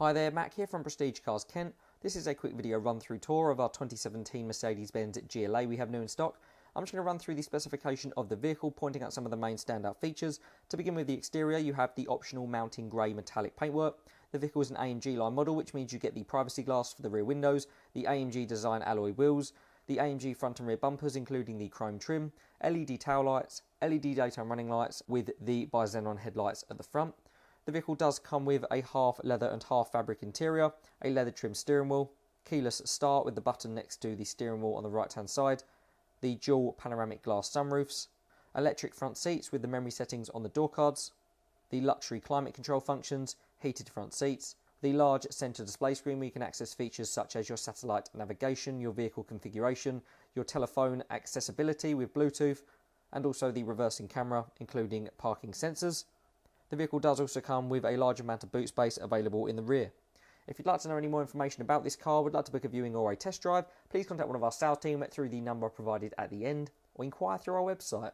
Hi there, Mac here from Prestige Cars Kent. This is a quick video run-through tour of our 2017 Mercedes-Benz GLA we have new in stock. I'm just going to run through the specification of the vehicle, pointing out some of the main standout features. To begin with the exterior, you have the optional mounting grey metallic paintwork. The vehicle is an AMG Line model, which means you get the privacy glass for the rear windows, the AMG design alloy wheels, the AMG front and rear bumpers including the chrome trim, LED tail lights, LED daytime running lights with the Bi-xenon headlights at the front. The vehicle does come with a half leather and half fabric interior, a leather trim steering wheel, keyless start with the button next to the steering wheel on the right hand side, the dual panoramic glass sunroofs, electric front seats with the memory settings on the door cards, the luxury climate control functions, heated front seats, the large centre display screen where you can access features such as your satellite navigation, your vehicle configuration, your telephone accessibility with Bluetooth, and also the reversing camera including parking sensors. The vehicle does also come with a large amount of boot space available in the rear. If you'd like to know any more information about this car, would like to book a viewing or a test drive, please contact one of our sales team through the number provided at the end or inquire through our website.